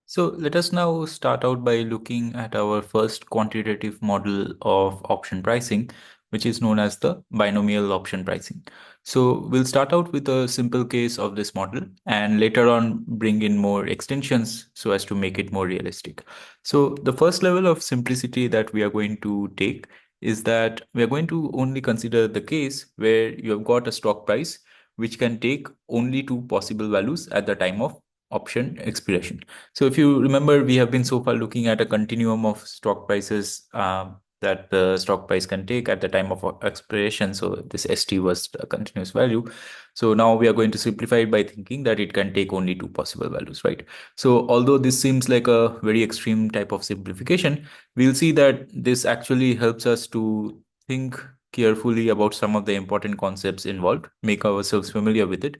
So let us now start out by looking at our first quantitative model of option pricing, which is known as the binomial option pricing. So we'll start out with a simple case of this model and later on bring in more extensions so as to make it more realistic. So the first level of simplicity that we are going to take is that we are going to only consider the case where you have got a stock price which can take only two possible values at the time of option expiration. So if you remember, we have been so far looking at a continuum of stock prices that the stock price can take at the time of expiration. So this ST was a continuous value. So now we are going to simplify it by thinking that it can take only two possible values, right? So although this seems like a very extreme type of simplification, we'll see that this actually helps us to think carefully about some of the important concepts involved, make ourselves familiar with it.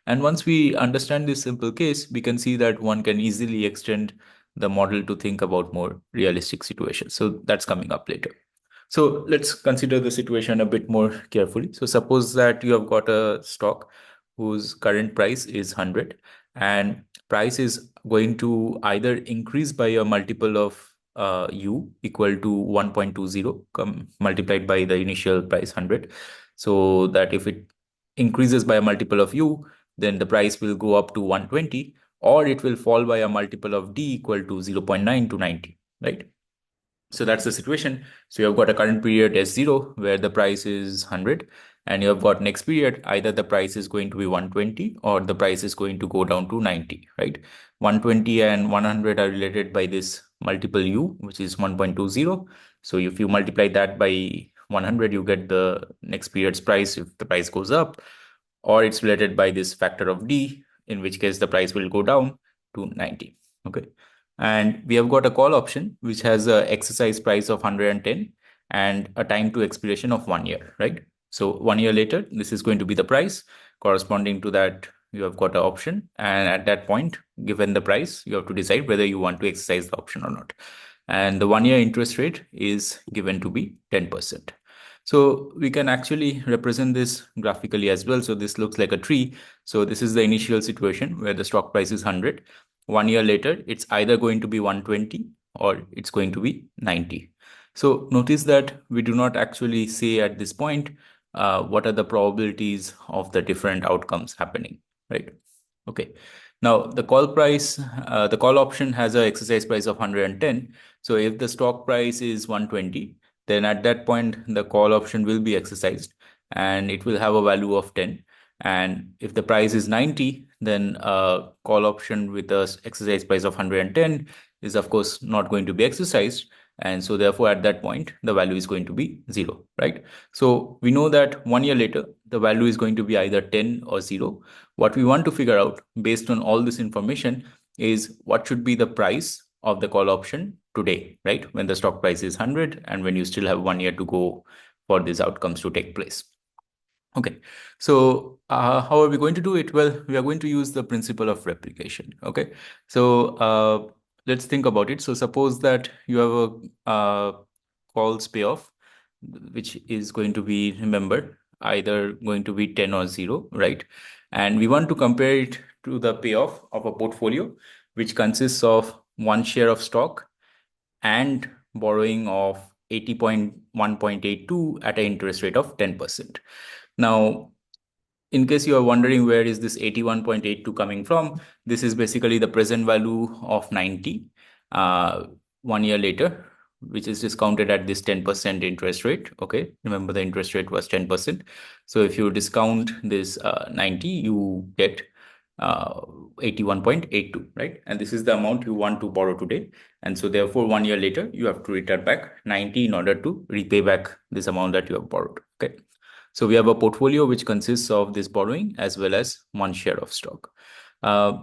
And once we understand this simple case, we can see that one can easily extend the model to think about more realistic situations. So that's coming up later. So let's consider the situation a bit more carefully. So suppose that you have got a stock whose current price is 100 and price is going to either increase by a multiple of u equal to 1.20 multiplied by the initial price 100. So that if it increases by a multiple of u, then the price will go up to 120, or it will fall by a multiple of d equal to 0.9 to 90, right? So that's the situation. So you have got a current period S0 where the price is 100, and you have got next period, either the price is going to be 120 or the price is going to go down to 90, right? 120 and 100 are related by this multiple u, which is 1.20. So if you multiply that by 100, you get the next period's price if the price goes up, or it's related by this factor of d, in which case the price will go down to 90. Okay. And we have got a call option which has a exercise price of 110 and a time to expiration of 1 year, right? So 1 year later, this is going to be the price. Corresponding to that, you have got an option. And at that point, given the price, you have to decide whether you want to exercise the option or not. And the 1 year interest rate is given to be 10%. So we can actually represent this graphically as well. So this looks like a tree. So this is the initial situation where the stock price is 100. 1 year later, it's either going to be 120 or it's going to be 90. So notice that we do not actually say at this point what are the probabilities of the different outcomes happening, right? Okay. Now the call option has an exercise price of 110. So if the stock price is 120, then at that point the call option will be exercised and it will have a value of 10. And if the price is 90, then a call option with a exercise price of 110 is of course not going to be exercised. And so therefore at that point, the value is going to be 0, right? So we know that 1 year later, the value is going to be either 10 or 0. What we want to figure out based on all this information is what should be the price of the call option today, right? When the stock price is 100 and when you still have 1 year to go for these outcomes to take place. Okay, so how are we going to do it? Well, we are going to use the principle of replication. Okay, so let's think about it. So suppose that you have a calls payoff, which is going to be, remember, either going to be 10 or 0, right? And we want to compare it to the payoff of a portfolio, which consists of one share of stock and borrowing of 80.1.82 at an interest rate of 10%. Now, in case you are wondering where is this 81.82 coming from, this is basically the present value of 90 uh, 1 year later, which is discounted at this 10% interest rate. Okay, remember the interest rate was 10%. So if you discount this 90, you get 81.82, right? And this is the amount you want to borrow today. And so therefore 1 year later, you have to return back 90 in order to repay back this amount that you have borrowed. Okay. So we have a portfolio which consists of this borrowing as well as one share of stock. Uh,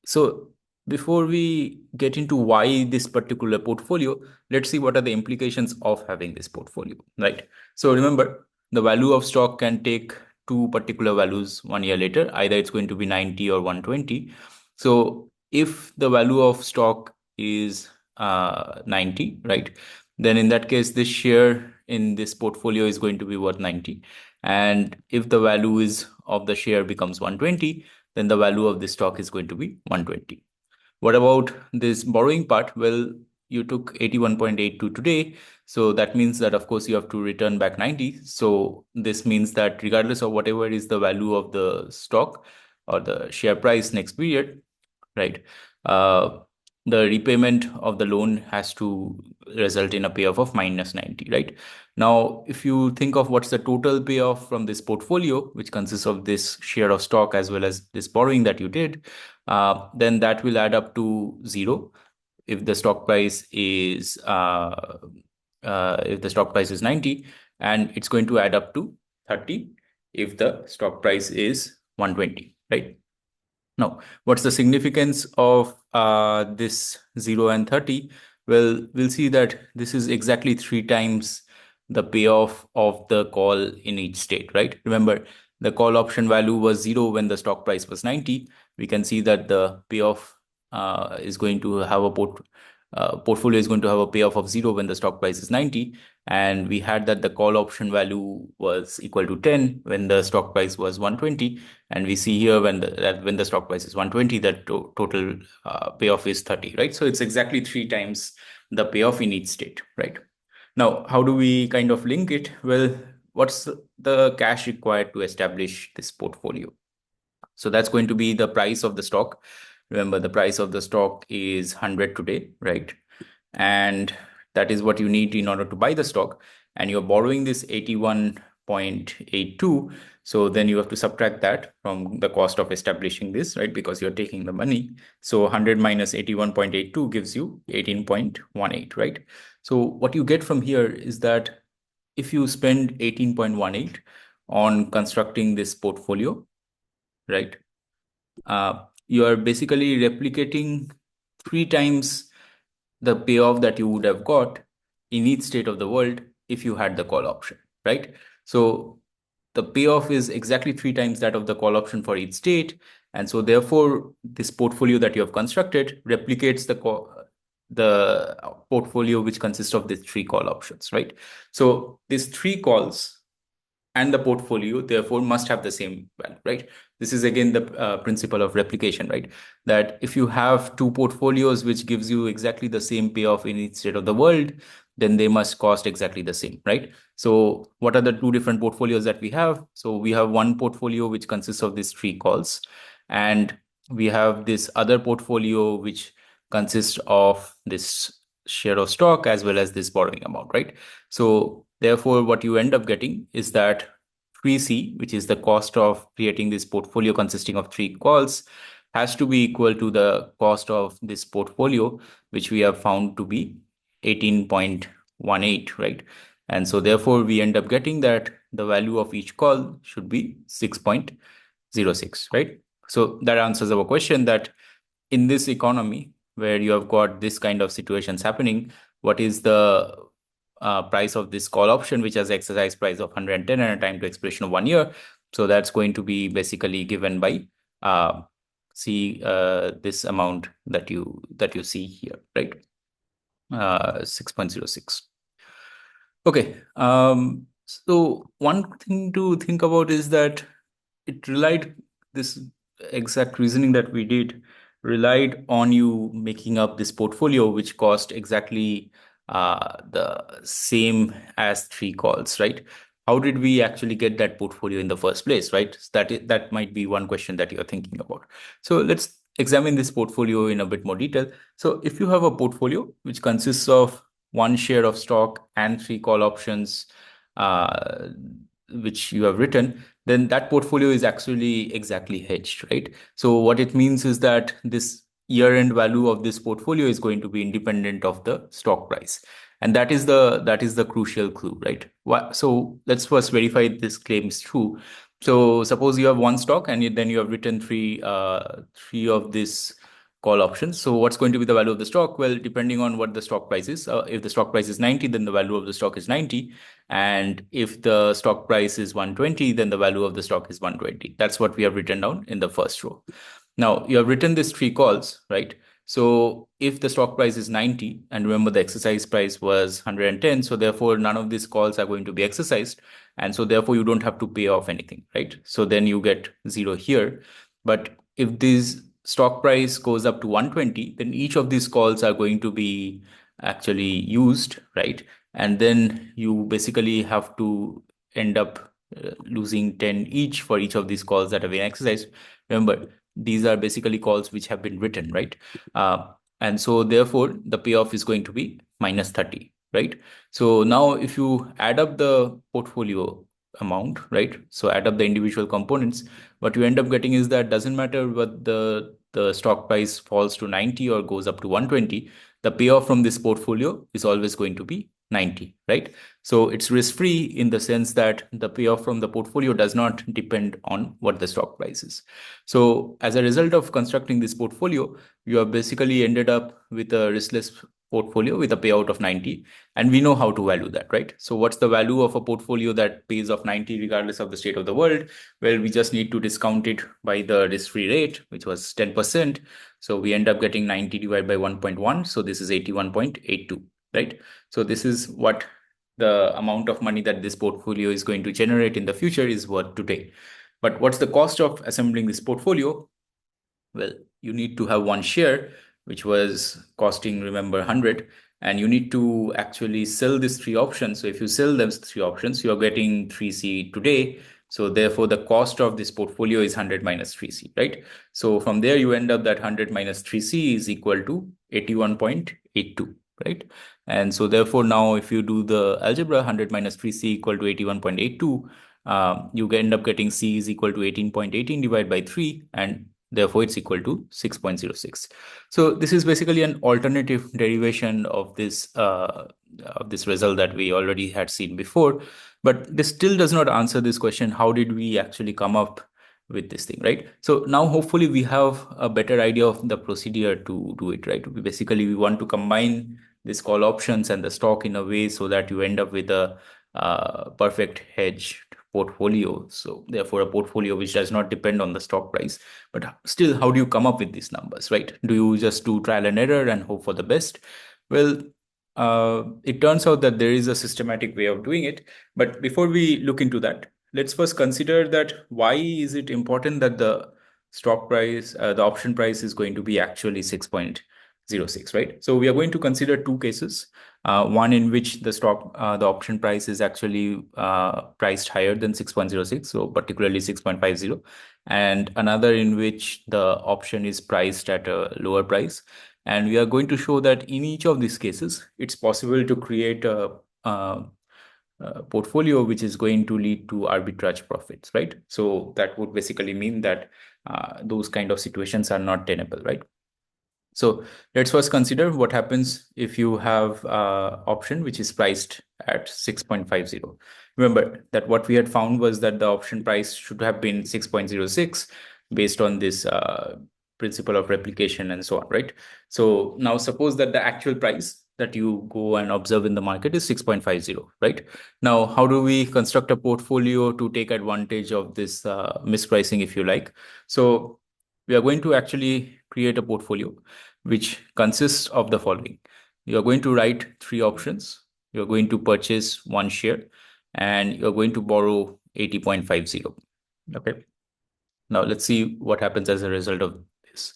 so before we get into why this particular portfolio, let's see what are the implications of having this portfolio, right? So remember, the value of stock can take two particular values 1 year later. Either it's going to be 90 or 120. So if the value of stock is 90, right, then in that case, this share in this portfolio is going to be worth 90. And if the value is of the share becomes 120, then the value of the stock is going to be 120. What about this borrowing part? Well, you took 81.82 today. So that means that, of course, you have to return back 90. So this means that regardless of whatever is the value of the stock or the share price next period, right? Uh, the repayment of the loan has to result in a payoff of minus 90, right? Now, if you think of what's the total payoff from this portfolio, which consists of this share of stock as well as this borrowing that you did, then that will add up to zero if the stock price is if the stock price is 90, and it's going to add up to 30 if the stock price is 120, right? Now, what's the significance of this 0 and 30? Well, we'll see that this is exactly three times the payoff of the call in each state, right? Remember, the call option value was 0 when the stock price was 90. We can see that the payoff is going to have a portfolio is going to have a payoff of 0 when the stock price is 90. And we had that the call option value was equal to 10 when the stock price was 120. And we see here when the stock price is 120, that total payoff is 30, right? So it's exactly three times the payoff in each state, right? Now, how do we kind of link it? Well, what's the cash required to establish this portfolio? So that's going to be the price of the stock. Remember, the price of the stock is 100 today, right? And that is what you need in order to buy the stock. And you're borrowing this 81.82. So then you have to subtract that from the cost of establishing this, right? Because you're taking the money. So 100 minus 81.82 gives you 18.18, right? So what you get from here is that if you spend 18.18 on constructing this portfolio, right? You are basically replicating three times the payoff that you would have got in each state of the world if you had the call option, right? So the payoff is exactly three times that of the call option for each state. And so therefore, this portfolio that you have constructed replicates the portfolio which consists of these three call options, right? So these three calls and the portfolio therefore must have the same value, right? This is again the principle of replication, right? That if you have two portfolios which gives you exactly the same payoff in each state of the world, then they must cost exactly the same, right? So what are the two different portfolios that we have? So we have one portfolio which consists of these three calls, and we have this other portfolio which consists of this share of stock as well as this borrowing amount, right? So therefore, what you end up getting is that 3C, which is the cost of creating this portfolio consisting of three calls, has to be equal to the cost of this portfolio, which we have found to be 18.18, right? And so therefore, we end up getting that the value of each call should be 6.06, right? So that answers our question that in this economy where you have got this kind of situations happening, what is the price of this call option, which has exercise price of 110 and a time to expiration of 1 year? So that's going to be basically given by this amount that you see here, right? 6.06. Okay. So one thing to think about is that it relied this exact reasoning that we did relied on you making up this portfolio, which cost exactly the same as three calls, right? How did we actually get that portfolio in the first place, right? That might be one question that you're thinking about. So let's examine this portfolio in a bit more detail. So if you have a portfolio which consists of one share of stock and three call options, uh, which you have written, then that portfolio is actually exactly hedged, right? So what it means is that this year-end value of this portfolio is going to be independent of the stock price. And that is the crucial clue, right? So let's first verify this claim is true. So suppose you have one stock and then you have written three of this call options. So what's going to be the value of the stock? Well, depending on what the stock price is. If the stock price is 90, then the value of the stock is 90. And if the stock price is 120, then the value of the stock is 120. That's what we have written down in the first row. Now, you have written these three calls, right? So if the stock price is 90, and remember the exercise price was 110, so therefore none of these calls are going to be exercised. And so therefore you don't have to pay off anything, right? So then you get zero here. But if these stock price goes up to 120, then each of these calls are going to be actually used, right? And then you basically have to end up losing 10 each for each of these calls that have been exercised. Remember, these are basically calls which have been written, right? And so therefore the payoff is going to be minus 30, right? So now if you add up the portfolio amount, right? So add up the individual components, what you end up getting is that doesn't matter what the stock price falls to 90 or goes up to 120, the payoff from this portfolio is always going to be 90, right? So it's risk free in the sense that the payoff from the portfolio does not depend on what the stock price is. So as a result of constructing this portfolio, you have basically ended up with a riskless portfolio with a payout of 90, and we know how to value that, right? So what's the value of a portfolio that pays off 90 regardless of the state of the world? Well, we just need to discount it by the risk-free rate, which was 10%. So we end up getting 90 divided by 1.1. So this is 81.82, right? So this is what the amount of money that this portfolio is going to generate in the future is worth today. But what's the cost of assembling this portfolio? Well, you need to have one share, which was costing, remember, 100, and you need to actually sell these three options. So if you sell those three options, you're getting 3C today. So therefore, the cost of this portfolio is 100 minus 3C, right? So from there, you end up that 100 minus 3C is equal to 81.82, right? And so therefore, now if you do the algebra, 100 minus 3C equal to 81.82, you end up getting C is equal to 18.18 divided by 3, and therefore it's equal to 6.06. So this is basically an alternative derivation of this result that we already had seen before. But this still does not answer this question: how did we actually come up with this thing, right? So now hopefully we have a better idea of the procedure to do it, right? We want to combine this call options and the stock in a way so that you end up with a perfect hedge portfolio. So therefore a portfolio which does not depend on the stock price. But still, how do you come up with these numbers, right? Do you just do trial and error and hope for the best? Well, it turns out that there is a systematic way of doing it. But before we look into that, let's first consider that why is it important that the stock price, the option price is going to be actually 6.06, right? So we are going to consider two cases. One in which the option price is actually priced higher than 6.06, so particularly 6.50, and another in which the option is priced at a lower price. And we are going to show that in each of these cases, it's possible to create a portfolio which is going to lead to arbitrage profits, right? So that would basically mean that those kind of situations are not tenable, right? So let's first consider what happens if you have option which is priced at 6.50. Remember that what we had found was that the option price should have been 6.06 based on this principle of replication and so on, right? So now suppose that the actual price that you go and observe in the market is 6.50, right? Now, how do we construct a portfolio to take advantage of this mispricing, if you like? So we are going to actually create a portfolio which consists of the following. You're going to write three options. You're going to purchase one share, and you're going to borrow 80.50. Okay. Now let's see what happens as a result of this.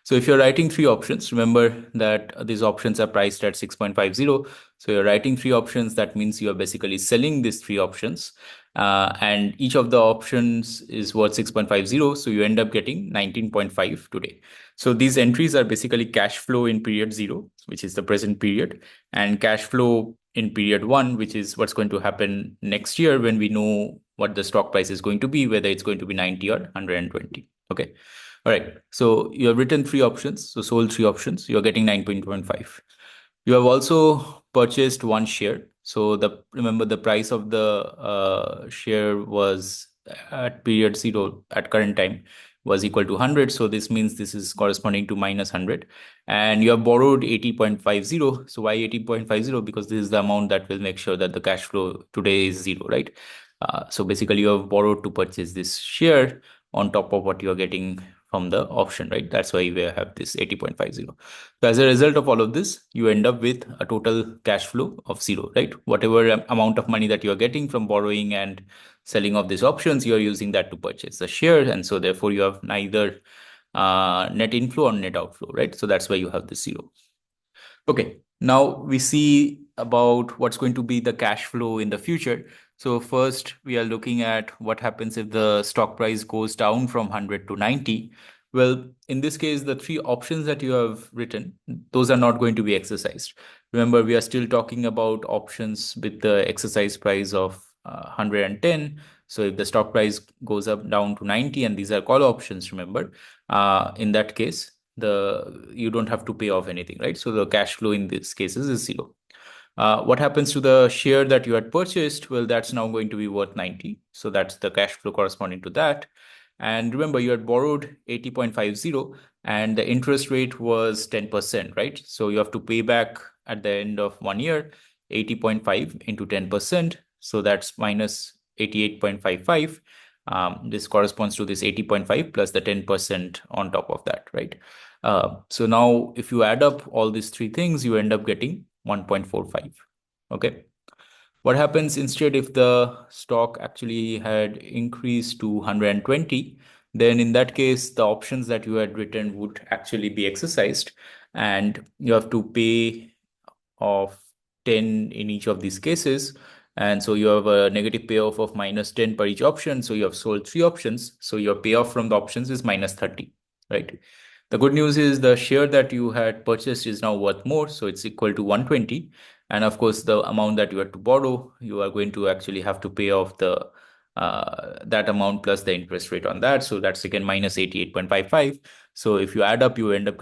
So if you're writing three options, remember that these options are priced at 6.50. So you're writing three options. That means you're basically selling these three options. And each of the options is worth 6.50. So you end up getting 19.5 today. So these entries are basically cash flow in period 0, which is the present period, and cash flow in period 1, which is what's going to happen next year when we know what the stock price is going to be, whether it's going to be 90 or 120. Okay. All right. So you have written three options. So sold three options. You're getting 9.15. You have also purchased one share. So remember the price of the share was at period 0 at current time was equal to 100. So this means this is corresponding to minus 100. And you have borrowed 80.50. So why 80.50? Because this is the amount that will make sure that the cash flow today is 0, right? So basically you have borrowed to purchase this share on top of what you are getting from the option, right? That's why we have this 80.50. So as a result of all of this, you end up with a total cash flow of 0, right? Whatever amount of money that you are getting from borrowing and selling of these options, you are using that to purchase the share. And so therefore you have neither net inflow or net outflow, right? So that's why you have this zero. Okay, now we see about what's going to be the cash flow in the future. So first, we are looking at what happens if the stock price goes down from 100 to 90. Well, in this case, the three options that you have written, those are not going to be exercised. Remember, we are still talking about options with the exercise price of 110. So if the stock price goes up down to 90, and these are call options, remember, in that case, you don't have to pay off anything, right? So the cash flow in this cases is zero. What happens to the share that you had purchased? Well, that's now going to be worth 90. So that's the cash flow corresponding to that. And remember, you had borrowed 80.50 and the interest rate was 10%, right? So you have to pay back at the end of 1 year 80.5 into 10%. So that's minus 88.55. This corresponds to this 80.5 plus the 10% on top of that, right? So now if you add up all these three things, you end up getting 1.45. Okay. What happens instead if the stock actually had increased to 120? Then in that case, the options that you had written would actually be exercised, and you have to pay of 10 in each of these cases. And so you have a negative payoff of minus 10 per each option. So you have sold three options. So your payoff from the options is minus 30, right? The good news is the share that you had purchased is now worth more. So it's equal to 120. And of course, the amount that you had to borrow, you are going to actually have to pay off the that amount plus the interest rate on that. So that's again minus 88.55. So if you add up, you end up